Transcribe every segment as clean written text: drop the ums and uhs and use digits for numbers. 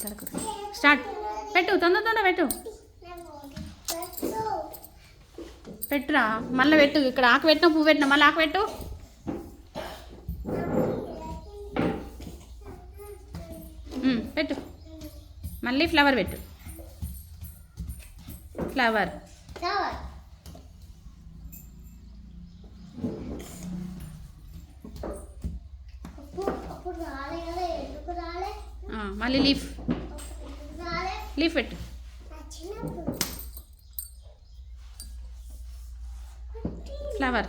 మాట్లాడకు. స్టార్ట్. పెట్టు, తొందర పెట్టు. పెట్టురా, మళ్ళీ పెట్టు. ఇక్కడ ఆకు పెట్టినా పువ్వు పెట్టినా మళ్ళీ ఆకు పెట్టు. పెట్టు, మళ్ళీ ఫ్లవర్ పెట్టు. ఫ్లవర్ మళ్ళీ లీఫ్ పెట్టు. ఫ్లవర్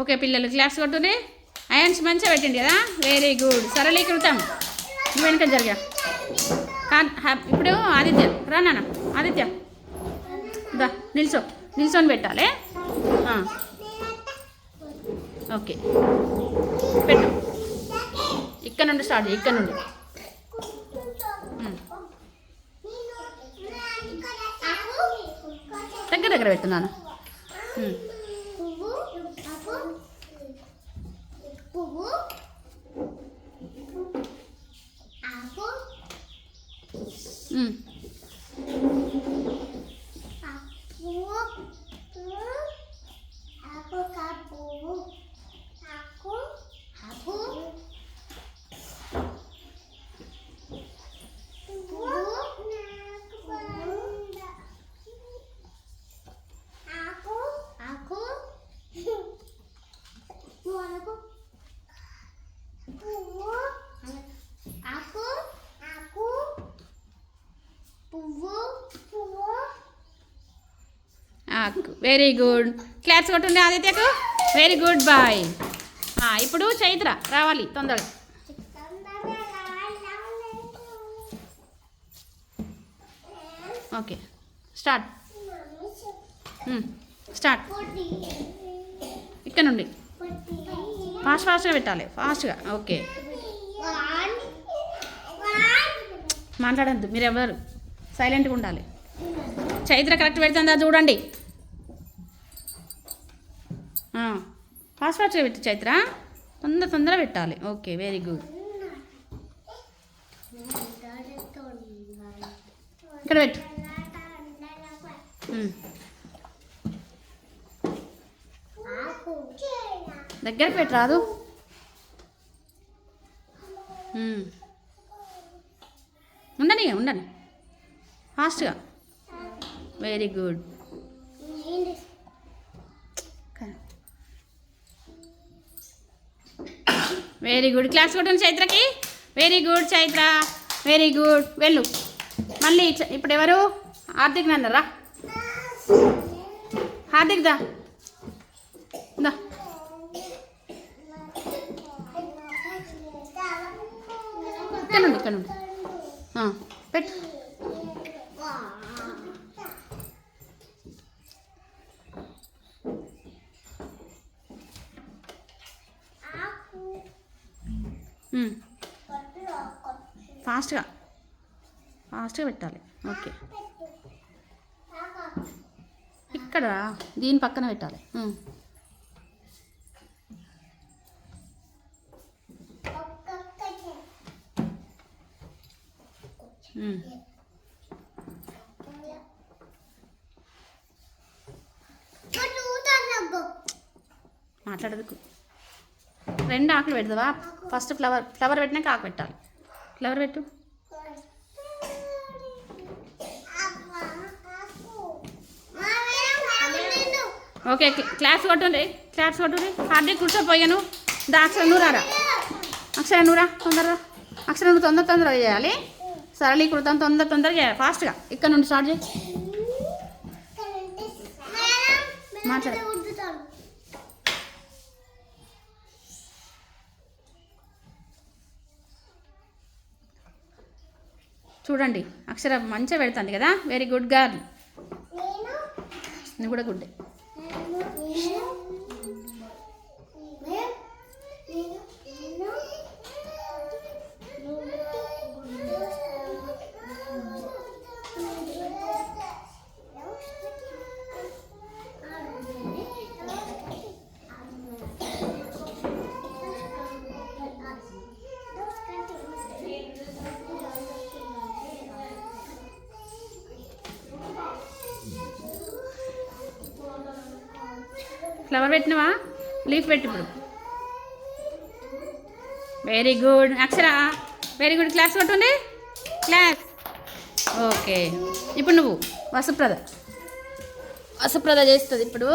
ఓకే పిల్లలు క్లాస్ కొట్టుని అయాన్స్ మంచిగా పెట్టింది కదా. Very good. సరళీకృతం. నువ్వు వెనక జరిగా. ఇప్పుడు ఆదిత్య రా నాన్న. ఆదిత్య దా, నిల్చొని పెట్టాలి. ఓకే పెట్టు. ఇక్కడ నుండి స్టార్ట్ చేయి. ఇక్కడ నుండి దగ్గర పెట్టున్నాను. Very good. క్లాప్స్ కొట్టుండే ఆదిత్యకు. Very good boy. ఇప్పుడు చైత్ర రావాలి తొందరగా. Okay start. స్టార్ట్. ఇక్కడ నుండి ఫాస్ట్గా పెట్టాలి. ఫాస్ట్గా. ఓకే మాట్లాడద్దు మీరు ఎవరు, సైలెంట్గా ఉండాలి. చైత్ర కరెక్ట్ పెడుతుందా చూడండి. ఫాస్ట్గా పెట్టు చైత్ర. తొందర పెట్టాలి. Okay very good. ఇక్కడ పెట్టు. దగ్గరకు పెట్టు రాదు. ఉండని ఫాస్ట్గా. Very good. Very good. Claps కొట్టండి చైత్రకి. Very good Chaitra. Very good. వెళ్ళు మళ్ళీ. ఇప్పుడు ఎవరు? హార్దిక్ నన్నరా. హార్దిక్ దా. ఇక్కడ నుండి పెట్టు. ఫాస్ట్గా పెట్టాలి. ఓకే ఇక్కడ దీని పక్కన పెట్టాలి. మాట్లాడదుకు. 2 ఆకులు పెడతావా? ఫస్ట్ ఫ్లవర్ పెట్టినాక ఆకు పెట్టాలి. ఫ్లవర్ పెట్టు. ఓకే క్లాప్స్ కొట్టుండి. హార్దిక్ కూర్చోపోయాను. దా అక్షర నువ్వు రారా. అక్షర నువ్వు రా తొందరగా. అక్షర నువ్వు తొందరగా చేయాలి. సరళీకృతం తొందర చేయాలి. ఫాస్ట్గా ఇక్కడ నుండి స్టార్ట్ చేయి. మాట్లాడు. చూడండి అక్షర మంచిగా పెడుతుంది కదా. Very good girl. నువ్వు కూడా గుడ్. ఫ్లవర్ పెట్టినవా? లీఫ్ పెట్టి ఇప్పుడు. Very good Akshara, very good. Claps కొట్టుండి, క్లాస్. ఓకే, ఇప్పుడు నువ్వు వసుప్రద. వసుప్రద చేస్తుంది ఇప్పుడు.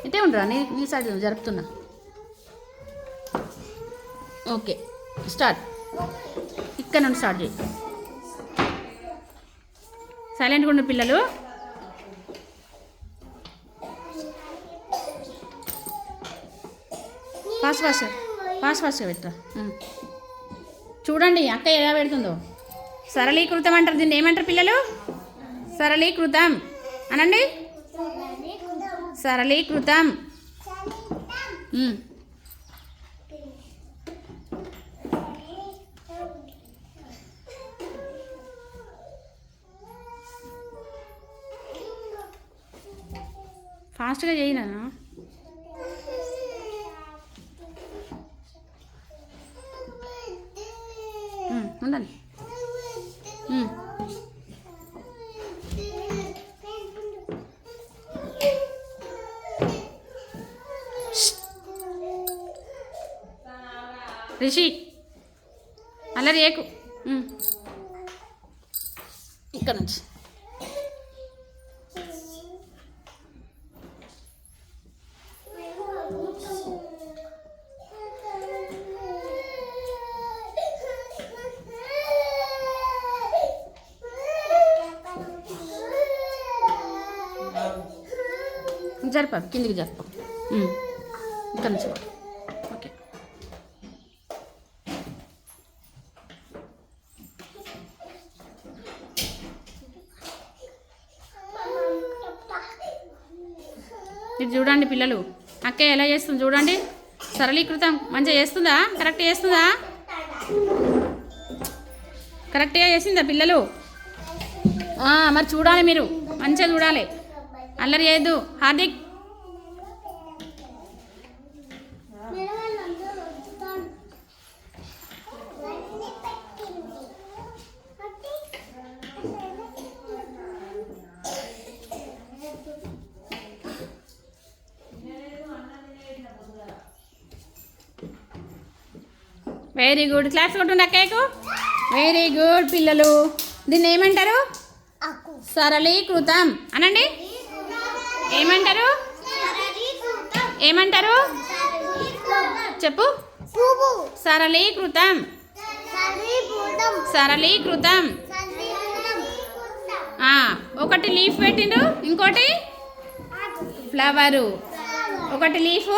ఇటే ఉండరా, నీ సైడ్ జరుపుతున్నా. Okay, start. ఇక్కడ నుండి స్టార్ట్ చేయి. సైలెంట్గా ఉండు పిల్లలు. ఫాస్ట్ పెట్టా. చూడండి అక్క ఎలా పెడుతుందో. సరళీకృతం అంటారు దీన్ని. ఏమంటారు పిల్లలు? సరళీకృతం అనండి. సరళీకృతం. ఫాస్ట్గా చేయనా? ఉండండి. రిషి అల్లరి ఏకు. ఇక్కడ నుంచి జరప, కిందికి జరప. ఇక్కడ నుంచి ఓకే. ఇది చూడండి పిల్లలు, అక్క ఎలా చేస్తుంది చూడండి. సరళీకృతం మంచిగా చేస్తుందా? కరెక్ట్ చేస్తుందా? కరెక్ట్గా చేసిందా పిల్లలు? మరి చూడాలి, మీరు మంచిగా చూడాలి. అల్లరి చేయద్దు. Hardik, very good. క్లాస్ కొట్టుండ కేకు. వెరీ గుడ్ పిల్లలు. దీన్ని ఏమంటారు? సరళీకృతం అనండి. ఏమంటారు? ఏమంటారు చెప్పు. సరళీకృతం. సరళీకృతం. ఒకటి లీఫ్ పెట్టిండు, ఇంకోటి ఫ్లవరు. ఒకటి leaf,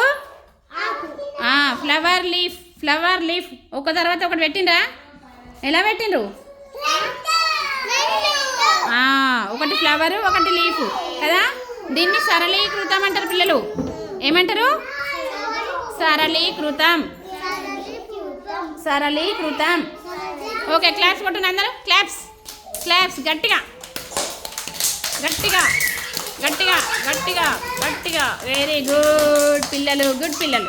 flower leaf. Flower leaf ఒక తర్వాత ఒకటి పెట్టిండ్రా? ఎలా పెట్టిండ్రు? ఒకటి ఫ్లవరు, ఒకటి లీఫ్ కదా. దీన్ని సరళీకృతం అంటారు పిల్లలు. ఏమంటారు? సరళీకృతం. సరళీకృతం. ఓకే, క్లాప్స్ కొట్టండి అందరూ. Claps, claps. గట్టిగా గట్టిగా గట్టిగా గట్టిగా గట్టిగా. వెరీ గుడ్ పిల్లలు, గుడ్ పిల్లలు.